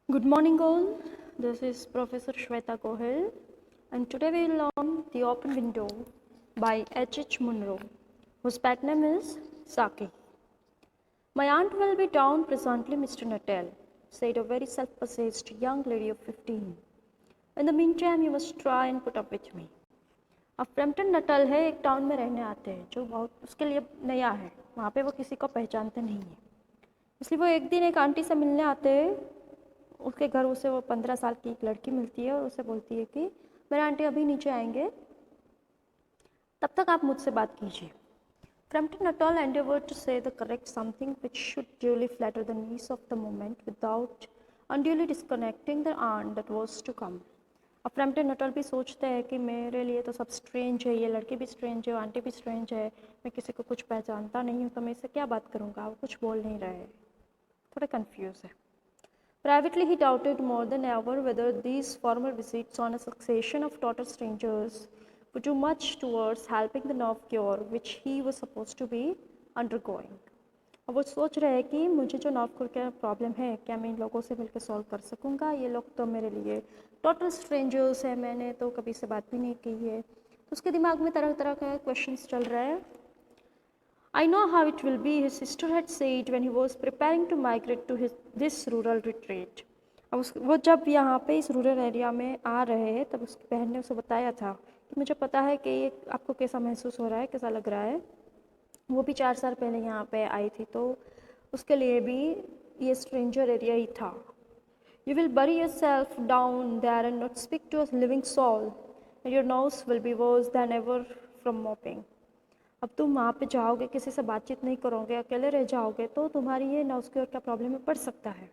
Good morning all, this is Professor Shweta Gohil and today we will learn The Open Window by H. Munro, whose pet name is Saki. My aunt will be down presently, Mr. Nuttall, said a very self-possessed young lady of 15. In the meantime, you must try and put up with me. अब Frampton Nuttall है, एक town में रहने आते हैं जो बहुत उसके लिए नया है, वहाँ पे वो किसी को पहचानते नहीं है, इसलिए वो एक दिन एक आंटी से मिलने आते हैं। उसके घर उसे वो 15 साल की एक लड़की मिलती है और उसे बोलती है कि मेरे आंटी अभी नीचे आएंगे, तब तक आप मुझसे बात कीजिए। Frampton et al. Endeavored to say the correct something which should duly flatter the needs of the moment without unduly disconnecting the aunt that was to come. अब फ्रैम्पटन नटल भी सोचते हैं कि मेरे लिए तो सब स्ट्रेंज है, ये लड़की भी स्ट्रेंज है, आंटी भी स्ट्रेंज है, मैं किसी को कुछ पहचानता नहीं हूँ, तो मैं इससे क्या बात करूँगा। वो कुछ बोल नहीं रहे, थोड़े कन्फ्यूज़ है। Privately, he doubted more than ever whether these former visits on a succession of total strangers would do much towards helping the nerve cure which he was supposed to be undergoing. अब वो सोच रहे हैं कि मुझे जो nerve cure का problem है, क्या मैं इन लोगों से मिलकर सॉल्व कर सकूँगा। ये लोग तो मेरे लिए टोटल स्ट्रेंजर्स है, मैंने तो कभी से बात भी नहीं की है। तो उसके दिमाग में तरह तरह का क्वेश्चंस चल रहा है। I know how it will be, his sister had said when he was preparing to migrate to this rural retreat. अब वो जब यहाँ पे इस रूरल एरिया में आ रहे हैं तब उसकी बहन ने उसे बताया था कि मुझे पता है कि ये आपको कैसा महसूस हो रहा है, कैसा लग रहा है। वो भी 4 साल पहले यहाँ पे आई थी, तो उसके लिए भी ये स्ट्रेंजर एरिया ही था। You will bury yourself down there and not speak to a living soul, and your nose will be worse than ever from mopping. अब तुम वहाँ पे जाओगे, किसी से बातचीत नहीं करोगे, अकेले रह जाओगे, तो तुम्हारी ये नर्व क्योर का प्रॉब्लम में पड़ सकता है।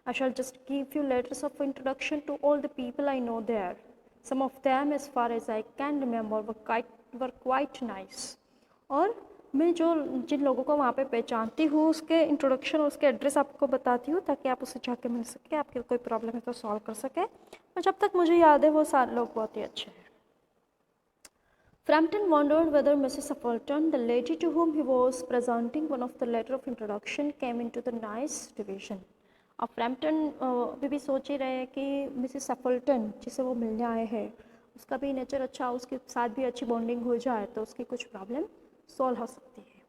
I shall just give you letters of introduction to all the people I know there. Some of them, as far as I can remember, were quite nice. और मैं जिन लोगों को वहाँ पे पहचानती हूँ उसके इंट्रोडक्शन और उसके एड्रेस आपको बताती हूँ ताकि आप उससे जाके मिल सके, आपके कोई प्रॉब्लम है तो सॉल्व कर सके। और जब तक मुझे याद है वो सारे लोग बहुत ही अच्छे हैं। Frampton wondered whether Mrs. Appleton, the lady to whom he was presenting one of the letter of introduction, came into the nice division. अब फ्रैम्पटन भी सोच ही रहे हैं कि मिसेस एपल्टन जिसे वो मिलने आए हैं उसका भी नेचर अच्छा, उसके साथ भी अच्छी बॉन्डिंग हो जाए तो उसकी कुछ प्रॉब्लम सॉल्व हो सकती है।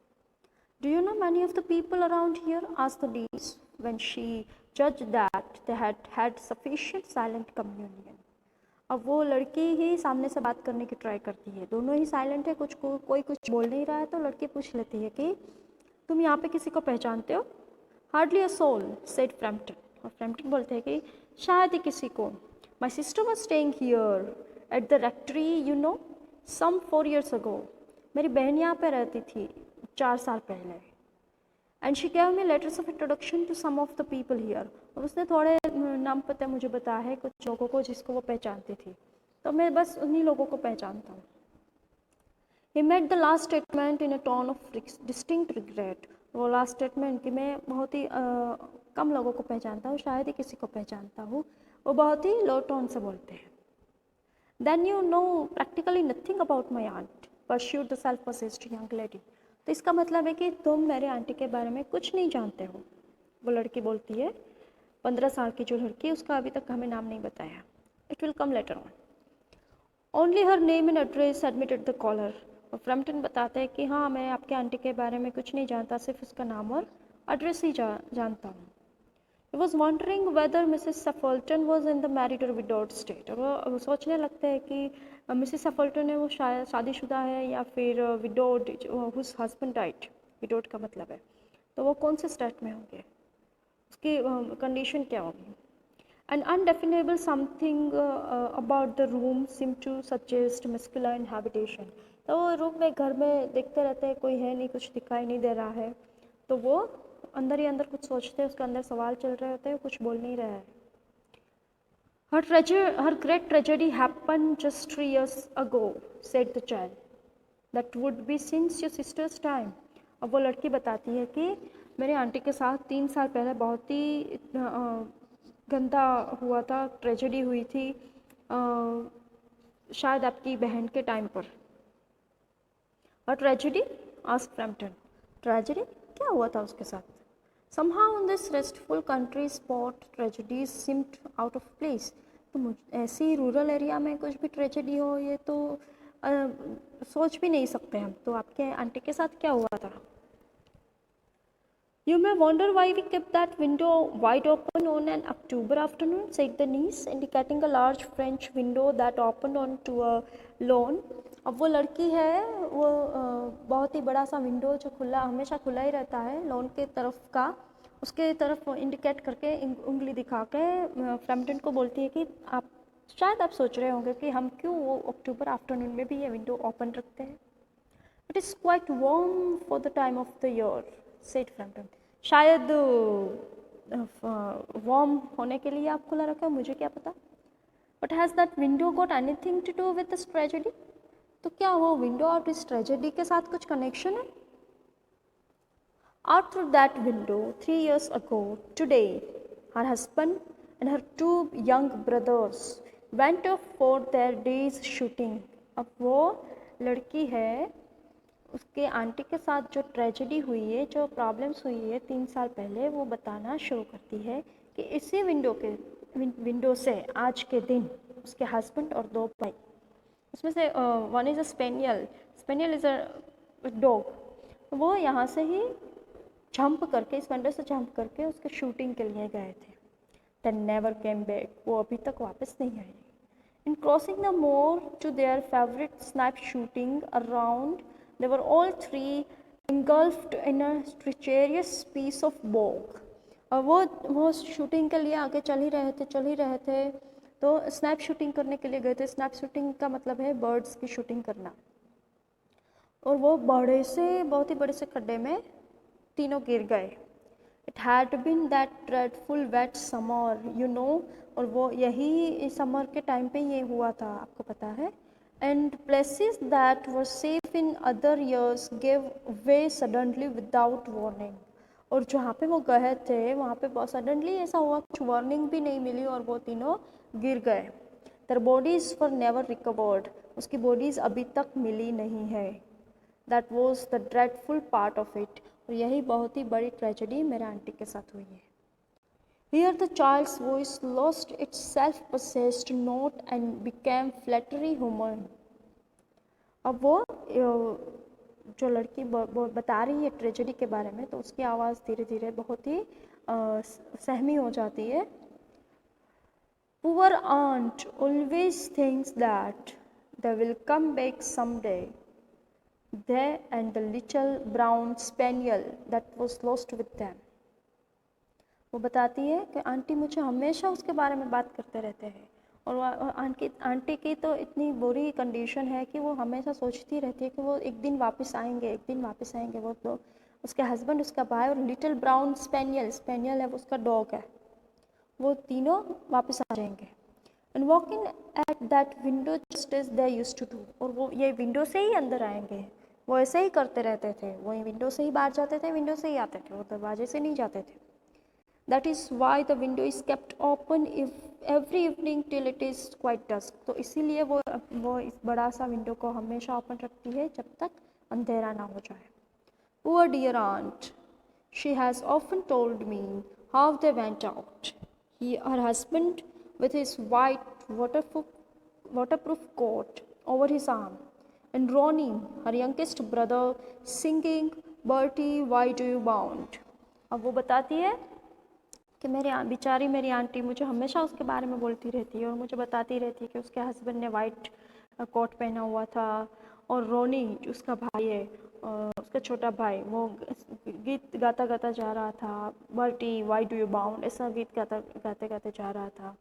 Do you know many of the people around here? asked the niece when she judged that they had had sufficient silent communion. अब वो लड़की ही सामने से बात करने की ट्राई करती है, दोनों ही साइलेंट है, कोई कुछ बोल नहीं रहा है, तो लड़की पूछ लेती है कि तुम यहाँ पे किसी को पहचानते हो। Hardly a soul, said Frampton. और फ्रैम्पटन बोलते हैं कि शायद ही किसी को। My sister was staying here at the rectory you know some 4 years ago. मेरी बहन यहाँ पे रहती थी 4 साल पहले। And she gave me letters of introduction to some of the people here. और उसने थोड़े नाम पता मुझे बताया है कुछ लोगों को जिसको वो पहचानती थी, तो मैं बस उन्हीं लोगों को पहचानता हूँ। He made the last statement in a tone of distinct regret. वो लास्ट स्टेटमेंट कि मैं बहुत ही कम लोगों को पहचानता हूँ, शायद ही किसी को पहचानता हूँ, वो बहुत ही लो टोन से बोलते हैं। Then you know practically nothing about my aunt, pursued the self possessed young lady. तो इसका मतलब है कि तुम मेरे आंटी के बारे में कुछ नहीं जानते हो। वो लड़की बोलती है, 15 साल की जो लड़की, उसका अभी तक हमें नाम नहीं बताया। It will come later on. Only her name and address admitted the caller. और फ्रैम्पटन बताते हैं कि हाँ, मैं आपके आंटी के बारे में कुछ नहीं जानता, सिर्फ उसका नाम और एड्रेस ही जानता हूँ। He was wondering whether Mrs. Saffleton was in the married or widowed state. और वो सोचने लगते हैं कि मिसेस सफल्टन है वो शायद शादीशुदा है या फिर widowed, whose husband died. Widowed का मतलब है तो वो कौन से स्टेट में होंगे, उसकी कंडीशन क्या होगी। An undefinable something about the room seemed to suggest masculine habitation. तो वो रूम में, घर में देखते रहते हैं, कोई है नहीं, कुछ दिखाई नहीं दे रहा है, तो वो अंदर ही अंदर कुछ सोचते हैं, उसके अंदर सवाल चल रहे होते हैं, कुछ बोल नहीं रहा है। Her great tragedy happened just 3 years ago, said the child. That would be since your sister's time. अब वो लड़की बताती है कि मेरी आंटी के साथ 3 साल पहले बहुत ही गंदा हुआ था, ट्रेजेडी हुई थी, शायद आपकी बहन के टाइम पर। और ट्रेजेडी? Asked Frampton. ट्रेजेडी क्या हुआ था उसके साथ? Somehow in this restful country spot tragedies seemed out of place. तो ऐसी रूरल एरिया में कुछ भी ट्रेजेडी हो ये तो सोच भी नहीं सकते हम. तो आपके आंटी के साथ क्या हुआ था? You may wonder why we kept that window wide open on an October afternoon, said the niece, indicating a large French window that opened onto a lawn. अब वो लड़की है वो बहुत ही बड़ा सा विंडो जो खुला हमेशा खुला ही रहता है लॉन के तरफ का, उसके तरफ इंडिकेट करके उंगली दिखा के फ्रैम्पटन को बोलती है कि आप शायद आप सोच रहे होंगे कि हम क्यों वो अक्टूबर आफ्टरनून में भी ये विंडो ओपन रखते हैं. It is quite warm for the time of the year, said Framton. शायद वार्म होने के लिए आप खुला रखा, मुझे क्या पता. But has that window got anything to do with this tragedy? तो क्या वो विंडो और इस ट्रेजेडी के साथ कुछ कनेक्शन है? Out through that window 3 years ago today, her husband and her 2 young brothers went off for their day's shooting. अब वो लड़की है, उसके आंटी के साथ जो ट्रेजेडी हुई है, जो प्रॉब्लम्स हुई है 3 साल पहले, वो बताना शुरू करती है कि इसी विंडो से आज के दिन उसके हस्बैंड और 2 भाई, उसमें से one is a spaniel is a dog, वो यहाँ से ही जंप करके इस विंडो से जंप करके उसके शूटिंग के लिए गए थे. देन नेवर केम बैक, वो अभी तक वापस नहीं आए. In crossing the moor to their favourite snap shooting around they were all 3 engulfed in a treacherous piece of bog. और वो शूटिंग के लिए आगे चल ही रहे थे तो स्नैप शूटिंग करने के लिए गए थे. स्नैप शूटिंग का मतलब है बर्ड्स की शूटिंग करना. और वो बहुत ही बड़े से खड्डे में तीनों गिर गए. It had been that dreadful wet summer you know, और वो यही समर के टाइम पे ये हुआ था, आपको पता है. And places that were safe in other years give way suddenly without warning. और जहाँ पे वो गए थे वहाँ पे बहुत सडनली ऐसा हुआ, कुछ वार्निंग भी नहीं मिली और वो तीनों गिर गए. Their bodies for never recovered, उसकी बॉडीज़ अभी तक मिली नहीं है. That was the dreadful part of it. और यही बहुत ही बड़ी ट्रेजेडी मेरे आंटी के साथ हुई है. Here the child's voice lost its self possessed note and became flattery human. अब वो जो लड़की बता रही है ट्रेजेडी के बारे में, तो उसकी आवाज़ धीरे धीरे बहुत ही सहमी हो जाती है. Poor aunt always thinks that they will come back someday, they and the little brown spaniel that was lost with them. वो बताती है कि आंटी मुझे हमेशा उसके बारे में बात करते रहते हैं. और आंटी की तो इतनी बुरी कंडीशन है कि वो हमेशा सोचती रहती है कि वो एक दिन वापस आएंगे. वो तो उसके हस्बैंड, उसका भाई और लिटिल ब्राउन स्पेनियल है, वो उसका डॉग है, वो तीनों वापस आ जाएंगे. And walk in at that window just as they used to do. और वो ये विंडो से ही अंदर आएंगे. वो ऐसे ही करते रहते थे, वो विंडो से ही बाहर जाते थे, विंडो से ही आते थे, वो दरवाजे से नहीं जाते थे. That is why the window is kept open every evening till it is quite dusk. तो इसीलिए वो इस बड़ा सा विंडो को हमेशा ओपन रखती है जब तक अंधेरा ना हो जाए. Poor dear aunt, she has often told me how they went out, her husband with his white waterproof coat over his arm, and Ronnie, her youngest brother, singing Bertie, why do you bound. अब वो बताती है कि मेरी aunty मुझे हमेशा उसके बारे में बोलती रहती है और मुझे बताती रहती है कि उसके हस्बैंड ने वाइट कोट पहना हुआ था. और रोनी जो उसका भाई है, उसका छोटा भाई, वो गीत गाता गाता जा रहा था, Bertie Y do you bound, ऐसा गीत गाते गाते जा रहा था.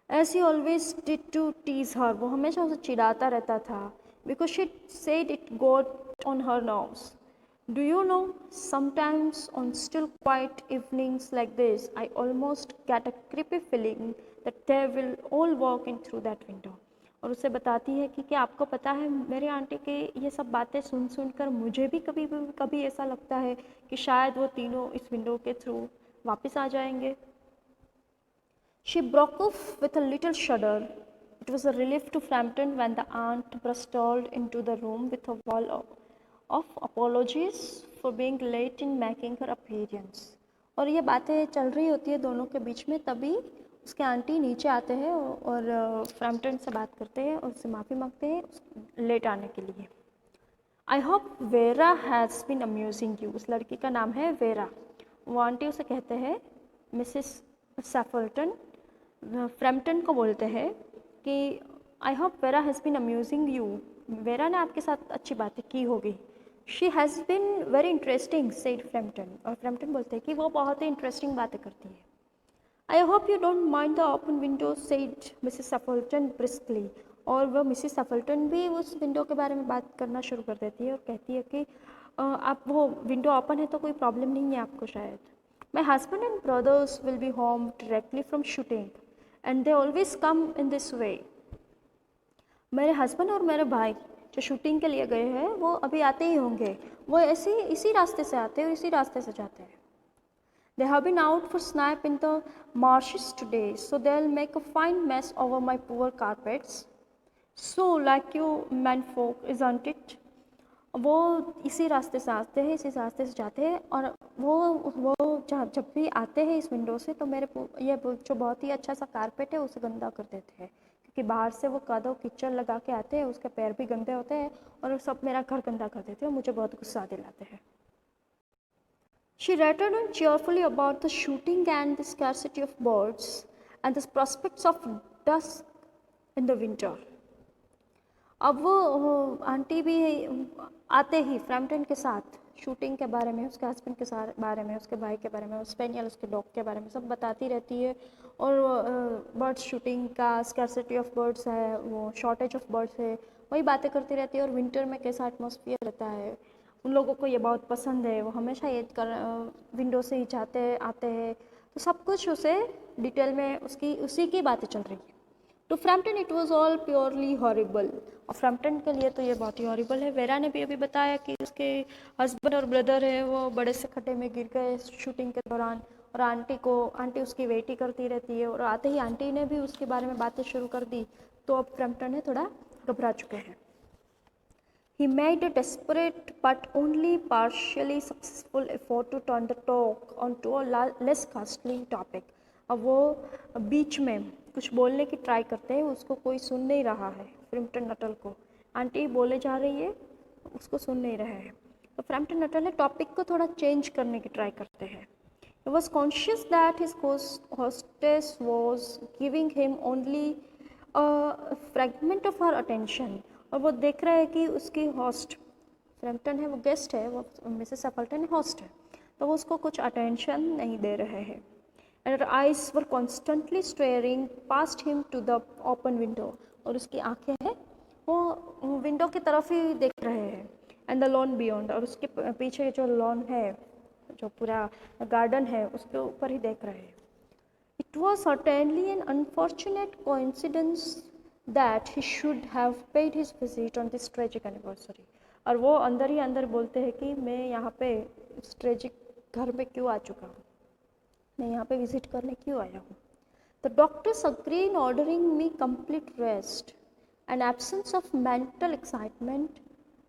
As he always did to tease her, वो हमेशा उसे चिढ़ाता रहता था. Because she said it got on her nerves. Do you know, sometimes on still quiet evenings like this, I almost get a creepy feeling that they will all walk in through that window. और उसे बताती है कि क्या आपको पता है, मेरे आंटी के ये सब बातें सुन कर मुझे भी कभी ऐसा लगता है कि शायद वो तीनों इस विंडो के थ्रू वापस आ जाएंगे. She broke off with a little shudder. It was a relief to Frampton when the aunt bustled into the room with a wall of apologies for being late in making her appearance. और ये बातें चल रही होती है दोनों के बीच में, तभी उसके आंटी नीचे आते हैं और फ्रैम्पटन से बात करते हैं और उससे माफ़ी मांगते हैं लेट आने के लिए। I hope Vera has been amusing you. उस लड़की का नाम है वेरा। वो आंटी उसे कहते हैं मिसिस सैफल्टन, फ्रैम्पटन को बोलते हैं कि I hope Vera has been amusing you. Vera ने आपके साथ अच्छी बातें की होगी। She has been very interesting said Frampton. और फ्रैम्पटन बोलते हैं कि वो बहुत ही इंटरेस्टिंग बातें करती है। I hope you don't mind the open window said Mrs Sappleton briskly. और वह मिसिस सफल्टन भी उस विंडो के बारे में बात करना शुरू कर देती है और कहती है कि आप वो विंडो ओपन है तो कोई प्रॉब्लम नहीं है आपको शायद। My husband and brothers will be home directly from shooting and they always come in this way. मेरे हस्बैंड और मेरे भाई जो शूटिंग के लिए गए हैं वो अभी आते ही होंगे। वो ऐसे इसी रास्ते से आते हैं और इसी रास्ते से जाते हैं। They have been out for snap in the marshes today, so they'll make a fine mess over my poor carpets. So like you menfolk, isn't it? वो इसी रास्ते से आते हैं, इसी रास्ते से जाते हैं और वो जब भी आते हैं इस विंडो से तो मेरे ये जो बहुत ही अच्छा सा कारपेट है उसे गंदा कर देते हैं, क्योंकि बाहर से वो कादो कीचड़ लगा के आते हैं, उसके पैर भी गंदे होते हैं और सब मेरा घर गंदा कर देते हैं और मुझे बहुत गुस्सा दिलाते हैं। She rattled on cheerfully about the shooting and the scarcity of birds and the prospects of dusk in the winter. अब वो आंटी भी आते ही फ्रैम्पटन के साथ शूटिंग के बारे में, उसके हस्बैंड के बारे में, उसके भाई के बारे में, स्पेनियल उसके डॉग के बारे में सब बताती रहती है। और बर्ड्स शूटिंग का स्कैरसिटी ऑफ बर्ड्स है, वो शॉर्टेज ऑफ बर्ड्स है, वही बातें करती रहती है। और विंटर में कैसा एटमॉस्फेयर रहता है, उन लोगों को ये बहुत पसंद है, वो हमेशा ये विंडो से ही जाते आते हैं। तो सब कुछ उसे डिटेल में उसी की बातें चल रही है। To Framton it was all purely horrible. और फ्रैम्पटन के लिए तो ये बहुत ही हॉरिबल है। वेरा ने भी अभी बताया कि उसके हस्बैंड और ब्रदर है वो बड़े से खड्डे में गिर गए शूटिंग के दौरान, और आंटी उसकी वेट ही करती रहती है, और आते ही आंटी ने भी उसके बारे में बातें शुरू कर दी। तो अब फ्रैम्पटन है थोड़ा घबरा चुके हैं। He made a desperate but only partially successful effort to turn the talk onto a less costly topic. अब वो बीच में कुछ बोलने की ट्राई करते हैं, उसको कोई सुन नहीं रहा है फ्रैम्पटन नटल को। आंटी बोले जा रही है, उसको सुन नहीं रहे हैं, तो फ्रैम्पटन नटल ने टॉपिक को थोड़ा चेंज करने की ट्राई करते हैं। He was conscious that his hostess was giving him only a fragment of her attention. और वो देख रहा है कि उसकी होस्ट फ्रैम्पटन है, वो गेस्ट है, वो मिसेस सफल्टन होस्ट है, तो वो उसको कुछ अटेंशन नहीं दे रहे हैं। And eyes were constantly staring past him to the open window. और उसकी आंखें हैं वो विंडो की तरफ ही देख रहे हैं। एंड द लॉन बियॉन्ड, और उसके पीछे जो लॉन है, जो पूरा गार्डन है, उसके ऊपर ही देख रहे हैं। It was certainly an unfortunate coincidence that he should have paid his visit on this tragic anniversary. और वो अंदर ही अंदर बोलते हैं कि मैं यहाँ पे इस ट्रेजिक घर में क्यों आ चुका हूँ, मैं यहाँ पे विजिट करने क्यों आया हूँ। The doctors agree in ordering me complete rest, an absence of mental excitement,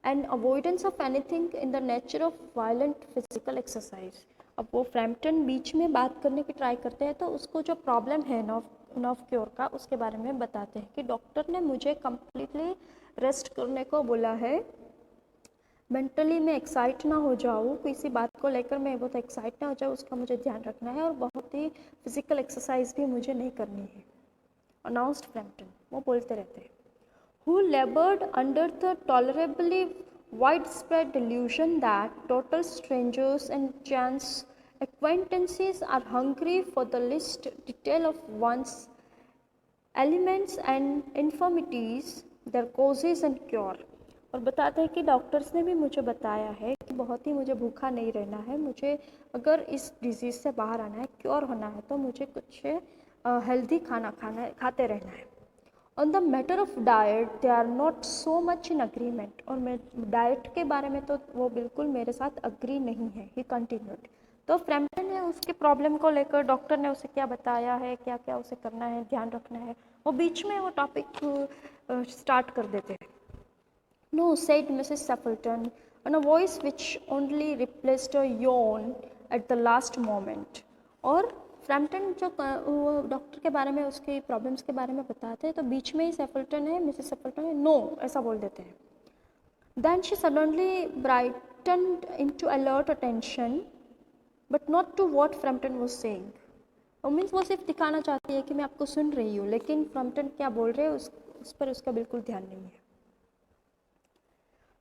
and avoidance of anything in the nature of violent physical exercise. अब वो फ्रैम्पटन बीच में बात करने की ट्राई करते हैं, तो उसको जो प्रॉब्लम है नर्व क्योर का, उसके बारे में बताते हैं कि डॉक्टर ने मुझे कम्प्लीटली रेस्ट करने को बोला है, मेंटली मैं एक्साइट ना हो जाऊँ, किसी बात को लेकर मैं बहुत एक्साइट ना हो जाऊँ, उसका मुझे ध्यान रखना है, और बहुत ही फिजिकल एक्सरसाइज भी मुझे नहीं करनी है। अनाउंस्ड फ्रैम्पटन, वो बोलते रहते हैं। Who labored under the tolerably widespread delusion that total strangers and chance acquaintances are hungry for the least detail of one's ailments and infirmities, their causes and cure. और बताते हैं कि डॉक्टर्स ने भी मुझे बताया है कि बहुत ही मुझे भूखा नहीं रहना है, मुझे अगर इस डिजीज़ से बाहर आना है, क्योर होना है, तो मुझे कुछ हेल्दी खाना खाते रहना है। On the matter of diet they are not so much in agreement. और मैं डाइट के बारे में तो वो बिल्कुल मेरे साथ अग्री नहीं है, ही कंटिन्यूड। तो फ्रैम्पटन ने उसके प्रॉब्लम को लेकर डॉक्टर ने उसे क्या बताया है, क्या क्या उसे करना है, ध्यान रखना है, वो बीच में वो टॉपिक स्टार्ट कर देते हैं। No, said Mrs Sappleton, on a voice which only replaced a yawn at the last moment. और फ्रैम्पटन जो वो डॉक्टर के बारे में उसकी प्रॉब्लम्स के बारे में बताते हैं तो बीच में ही सेफल्टन है, मिसेस सेफल्टन है, नो ऐसा बोल देते हैं। Then she suddenly brightened into alert attention but not to what Frampton was saying. और मीन्स वो सिर्फ दिखाना चाहती है कि मैं आपको सुन रही हूँ, लेकिन फ्रैम्पटन क्या बोल रहे हैं उस पर उसका बिल्कुल ध्यान नहीं है।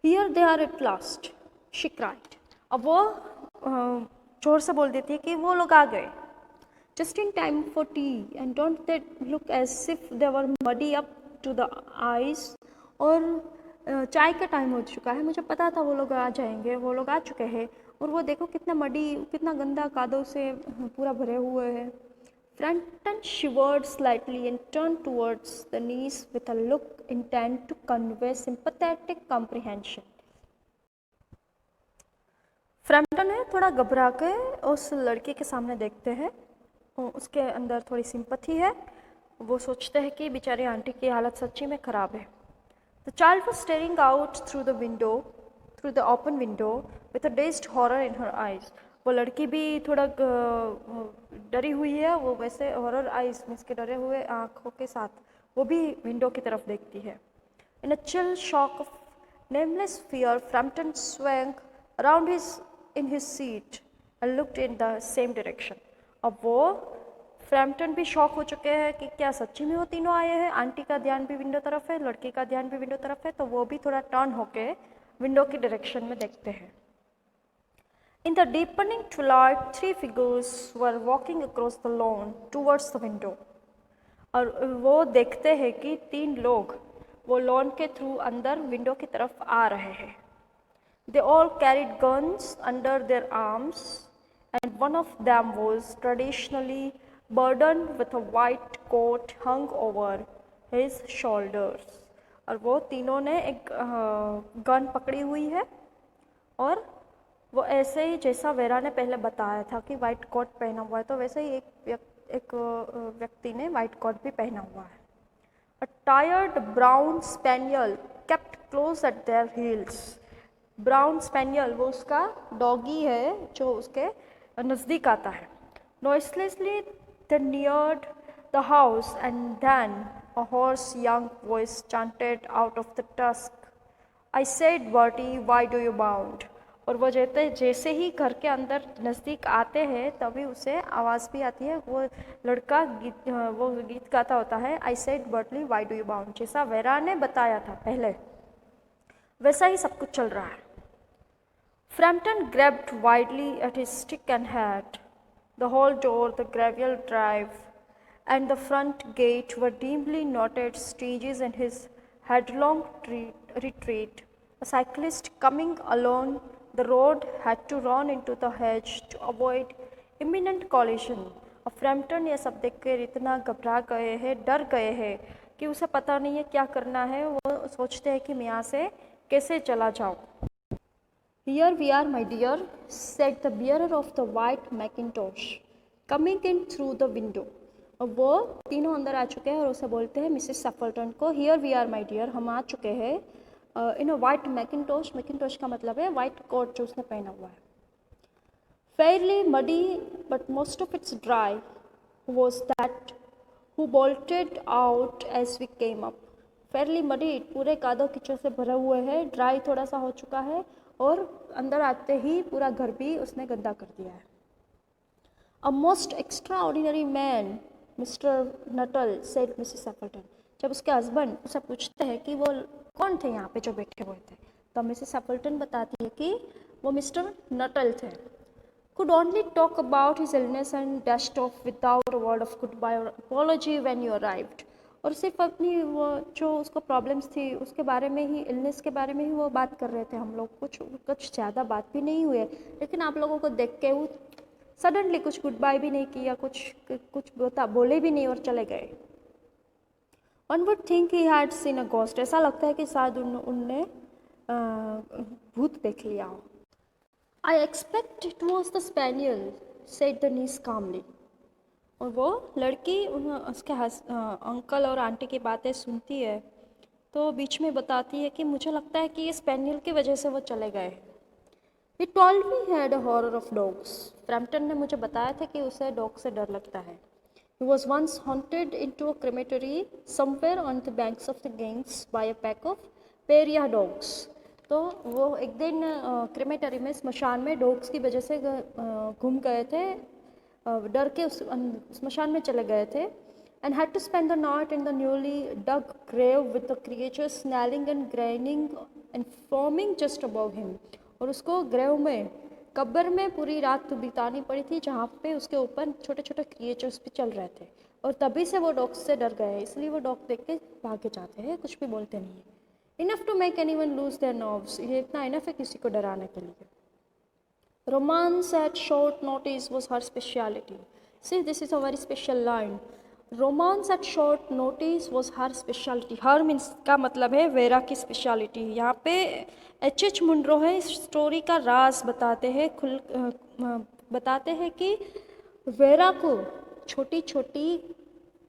Here they are at last, she cried. अब वो जोर से बोल देती है कि वो लोग आ गए। Just in time for tea, and don't they look as if they were muddy up to the eyes? और चाय का टाइम हो चुका है, मुझे पता था वो लोग आ जाएंगे, वो लोग आ चुके हैं। और वो देखो कितना मडी, कितना गंदा कादों से पूरा भरे हुए हैं। Frampton shivered slightly and turned towards the niece with a look intent to convey sympathetic comprehension. Frampton है थोड़ा घबरा के उस लड़के के सामने देखते हैं, उसके अंदर थोड़ी सिंपथी है। वो सोचते हैं कि बेचारी आंटी की हालत सच्ची में ख़राब है। The child was staring out through the open window with a dazed horror in her eyes. वो लड़की भी थोड़ा डरी हुई है, वो वैसे हॉरर आइज मीन्स के डरे हुए आँखों के साथ वो भी विंडो की तरफ देखती है। In a chill shock of nameless fear, Frampton swung around in his seat and looked in the same direction. अब वो फ्रैम्पटन भी शॉक हो चुके हैं कि क्या सच्ची में वो तीनों आए हैं। आंटी का ध्यान भी विंडो तरफ है, लड़की का ध्यान भी विंडो तरफ है, तो वो भी थोड़ा टर्न होके विंडो की डायरेक्शन में देखते हैं। In the deepening twilight, three figures were walking across the lawn towards the window. और वो देखते हैं कि तीन लोग वो लॉन के थ्रू अंदर विंडो की तरफ आ रहे हैं। They all carried guns under their arms, and one of them was traditionally burdened with a white coat hung over his shoulders. और वो तीनों ने एक गन पकड़ी हुई है, और वो ऐसे ही जैसा वेरा ने पहले बताया था कि वाइट कोट पहना हुआ है, तो वैसे ही एक व्यक्ति ने वाइट कोट भी पहना हुआ है। A tired brown spaniel kept close at their heels. Brown spaniel वो उसका डॉगी है जो उसके नज़दीक आता है। Noiselessly they neared the house, and then a hoarse young voice chanted out of the dusk, I said Bertie, why do you bound? और वो जैसे ही घर के अंदर नज़दीक आते हैं तभी उसे आवाज़ भी आती है। वो लड़का वो गीत गाता होता है, I said Bertie why do you bound. जैसा वेरा ने बताया था पहले वैसा ही सब कुछ चल रहा है। Frampton grabbed wildly at his stick and hat. The hall door, the gravel drive, and the front gate were dimly noted stages in his headlong retreat. A cyclist coming along the road had to run into the hedge to avoid imminent collision. अब Frampton ये सब देख कर इतना घबरा गए हैं, डर गए हैं कि उसे पता नहीं है क्या करना है। वो सोचते हैं कि मैं यहाँ से कैसे चला जाऊँ। Here we are, my dear, said the bearer of the white mackintosh, coming in through the window. अब वो तीनों अंदर आ चुके हैं और उसे बोलते हैं मिसेस सफल्टन को, Here we are, my dear, हम आ चुके हैं इन अ वाइट मैकिनटोश। मैकिनटोश का मतलब है वाइट कोट जो उसने पहना हुआ है। Fairly muddy, but most of it's dry, was that who bolted out as we came up. Fairly muddy, पूरे कादो कीचड़ से भरे हुए हैं, ड्राई थोड़ा सा हो चुका है, और अंदर आते ही पूरा घर भी उसने गंदा कर दिया है। A most extraordinary man, Mr. Nuttall, said Mrs. Appleton. जब उसके हस्बैंड उसे पूछते हैं कि वो कौन थे यहाँ पे जो बैठे हुए थे, तो मिसेस एपल्टन बताती है कि वो मिस्टर नटल थे। Could only talk about his illness and dashed off without a word of goodbye or apology when you arrived. और सिर्फ अपनी वो जो उसको प्रॉब्लम्स थी उसके बारे में ही, इलनेस के बारे में ही वो बात कर रहे थे। हम लोग कुछ ज़्यादा बात भी नहीं हुई है, लेकिन आप लोगों को देख के वो सडनली कुछ गुड बाय भी नहीं किया, कुछ बोले भी नहीं और चले गए। One would think he had seen a ghost, ऐसा लगता है कि शायद उनने भूत देख लिया हो। I expect it was the spaniel, said the niece calmly. और वो लड़की उसके अंकल और आंटी की बातें सुनती है तो बीच में बताती है कि मुझे लगता है कि ये स्पेनियल की वजह से वो चले गए। He told me he had a horror of dogs. Frampton ने मुझे बताया था कि उसे डॉग से डर लगता है. He was once haunted into a crematory somewhere on the banks of the Ganges by a pack of pariah dogs. तो वो एक दिन क्रेमेटरी में स्मशान में डॉग्स की वजह से घूम गए थे, डर के उस स्मशान में चले गए थे. And had to spend the night in the newly dug grave with the creatures snarling and grinding and foaming just above him. और उसको ग्रेव में, कब्र में पूरी रात बितानी पड़ी थी, जहाँ पे उसके ऊपर छोटे छोटे क्रिएचर्स भी चल रहे थे. और तभी से वो डॉग से डर गए, इसलिए वो डॉग देख के भागे जाते हैं, कुछ भी बोलते नहीं है. Enough to make anyone lose their nerves. ये इतना इनफ है किसी को डराने के लिए. Romance at short notice was her speciality. See, this is a very special line. Romance at short notice was her speciality. Her means का मतलब है वेरा की स्पेशलिटी. यहाँ पे एच मुनरो है इस स्टोरी का राज बताते हैं, बताते हैं कि वेरा को छोटी छोटी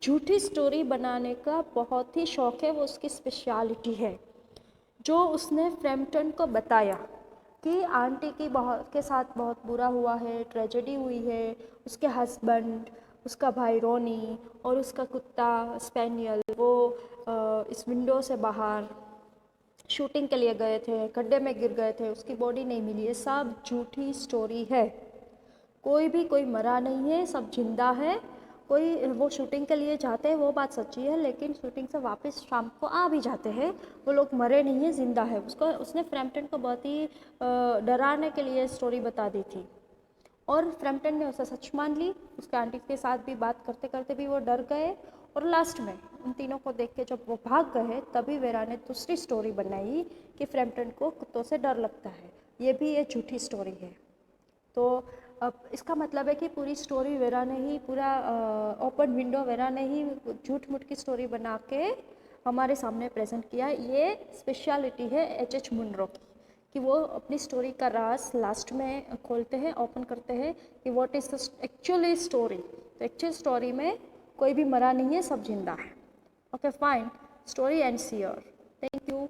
झूठी स्टोरी बनाने का बहुत ही शौक़ है, वो उसकी स्पेशलिटी है. जो उसने फ्रैम्पटन को बताया कि आंटी की के साथ बहुत बुरा हुआ है, ट्रेजेडी हुई है, उसके हस्बैंड, उसका भाई रोनी और उसका कुत्ता स्पेनियल वो इस विंडो से बाहर शूटिंग के लिए गए थे, खड्डे में गिर गए थे, उसकी बॉडी नहीं मिली. ये सब झूठी स्टोरी है. कोई मरा नहीं है, सब जिंदा है. कोई वो शूटिंग के लिए जाते हैं वो बात सच्ची है, लेकिन शूटिंग से वापस शाम को आ भी जाते हैं. वो लोग मरे नहीं हैं, जिंदा है. उसने फ्रैम्पटन को बहुत ही डराने के लिए स्टोरी बता दी थी और फ्रैम्पटन ने उसे सच मान ली. उसके आंटी के साथ भी बात करते करते भी वो डर गए और लास्ट में उन तीनों को देख के जब वो भाग गए तभी वेरा ने दूसरी स्टोरी बनाई कि फ्रैम्पटन को कुत्तों से डर लगता है. ये भी एक झूठी स्टोरी है. तो अब इसका मतलब है कि पूरी स्टोरी वेरा ने ही, पूरा ओपन विंडो वेरा ने ही झूठ मूठ की स्टोरी बना के हमारे सामने प्रेजेंट किया. ये स्पेशलिटी है एच मुनरो की कि वो अपनी स्टोरी का राज लास्ट में खोलते हैं, ओपन करते हैं कि what is the actually story. तो एक्चुअल स्टोरी में कोई भी मरा नहीं है, सब जिंदा है. Okay fine, story ends here. Thank you.